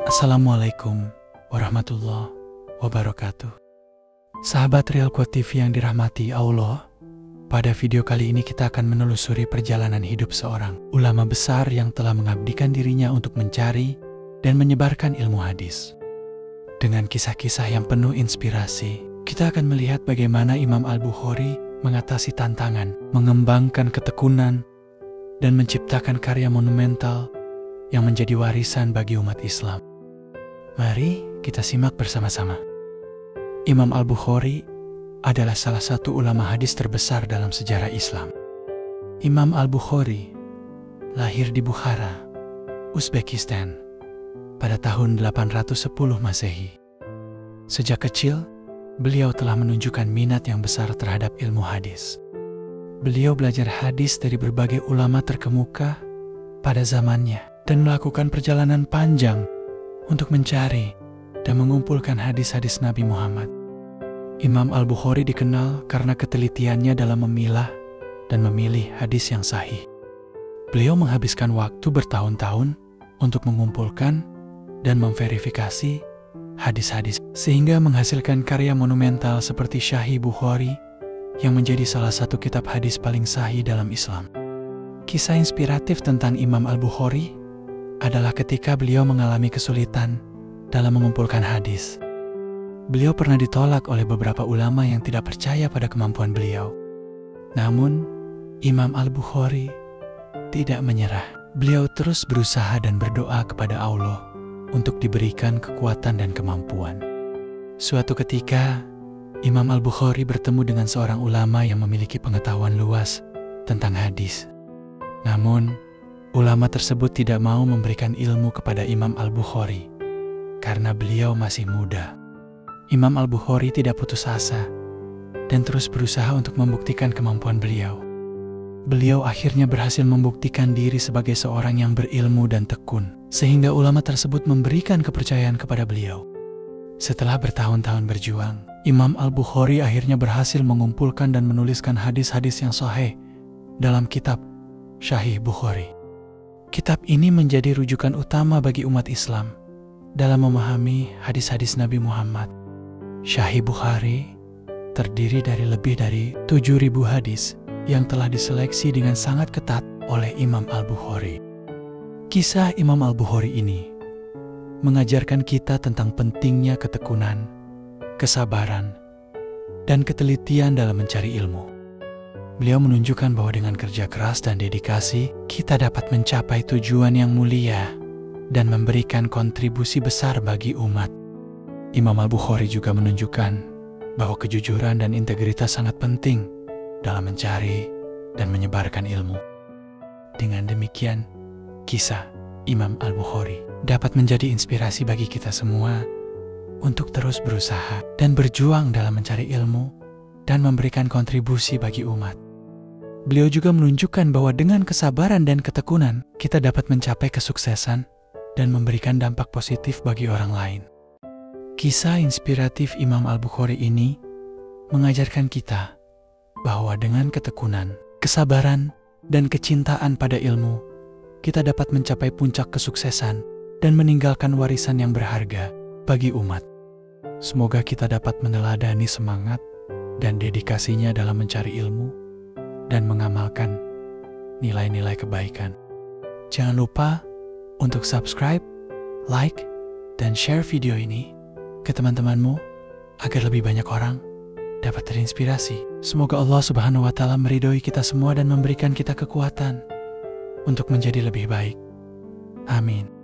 Assalamualaikum warahmatullahi wabarakatuh. Sahabat Real Quote TV yang dirahmati Allah, pada video kali ini kita akan menelusuri perjalanan hidup seorang ulama besar yang telah mengabdikan dirinya untuk mencari dan menyebarkan ilmu hadis. Dengan kisah-kisah yang penuh inspirasi, kita akan melihat bagaimana Imam Al-Bukhari mengatasi tantangan, mengembangkan ketekunan, dan menciptakan karya monumental yang menjadi warisan bagi umat Islam. Mari kita simak bersama-sama. Imam Al-Bukhari adalah salah satu ulama hadis terbesar dalam sejarah Islam. Imam Al-Bukhari lahir di Bukhara, Uzbekistan, pada tahun 810 Masehi. Sejak kecil, beliau telah menunjukkan minat yang besar terhadap ilmu hadis. Beliau belajar hadis dari berbagai ulama terkemuka pada zamannya dan melakukan perjalanan panjang untuk mencari dan mengumpulkan hadis-hadis Nabi Muhammad. Imam Al-Bukhari dikenal karena ketelitiannya dalam memilah dan memilih hadis yang sahih. Beliau menghabiskan waktu bertahun-tahun untuk mengumpulkan dan memverifikasi hadis-hadis, sehingga menghasilkan karya monumental seperti Sahih Bukhari yang menjadi salah satu kitab hadis paling sahih dalam Islam. Kisah inspiratif tentang Imam Al-Bukhari adalah ketika beliau mengalami kesulitan dalam mengumpulkan hadis. Beliau pernah ditolak oleh beberapa ulama yang tidak percaya pada kemampuan beliau. Namun, Imam Al-Bukhari tidak menyerah. Beliau terus berusaha dan berdoa kepada Allah untuk diberikan kekuatan dan kemampuan. Suatu ketika, Imam Al-Bukhari bertemu dengan seorang ulama yang memiliki pengetahuan luas tentang hadis. Namun, ulama tersebut tidak mau memberikan ilmu kepada Imam Al-Bukhari karena beliau masih muda. Imam Al-Bukhari tidak putus asa dan terus berusaha untuk membuktikan kemampuan beliau. Beliau akhirnya berhasil membuktikan diri sebagai seorang yang berilmu dan tekun, sehingga ulama tersebut memberikan kepercayaan kepada beliau. Setelah bertahun-tahun berjuang, Imam Al-Bukhari akhirnya berhasil mengumpulkan dan menuliskan hadis-hadis yang sahih dalam kitab Sahih Bukhari. Kitab ini menjadi rujukan utama bagi umat Islam dalam memahami hadis-hadis Nabi Muhammad. Sahih Bukhari terdiri dari lebih dari 7.000 hadis yang telah diseleksi dengan sangat ketat oleh Imam Al-Bukhari. Kisah Imam Al-Bukhari ini mengajarkan kita tentang pentingnya ketekunan, kesabaran, dan ketelitian dalam mencari ilmu. Beliau menunjukkan bahwa dengan kerja keras dan dedikasi, kita dapat mencapai tujuan yang mulia dan memberikan kontribusi besar bagi umat. Imam Al-Bukhari juga menunjukkan bahwa kejujuran dan integritas sangat penting dalam mencari dan menyebarkan ilmu. Dengan demikian, kisah Imam Al-Bukhari dapat menjadi inspirasi bagi kita semua untuk terus berusaha dan berjuang dalam mencari ilmu dan memberikan kontribusi bagi umat. Beliau juga menunjukkan bahwa dengan kesabaran dan ketekunan, kita dapat mencapai kesuksesan dan memberikan dampak positif bagi orang lain. Kisah inspiratif Imam Al-Bukhari ini mengajarkan kita bahwa dengan ketekunan, kesabaran, dan kecintaan pada ilmu, kita dapat mencapai puncak kesuksesan dan meninggalkan warisan yang berharga bagi umat. Semoga kita dapat meneladani semangat dan dedikasinya dalam mencari ilmu dan mengamalkan nilai-nilai kebaikan. Jangan lupa untuk subscribe, like, dan share video ini ke teman-temanmu agar lebih banyak orang dapat terinspirasi. Semoga Allah Subhanahu wa Ta'ala meridhoi kita semua dan memberikan kita kekuatan untuk menjadi lebih baik. Amin.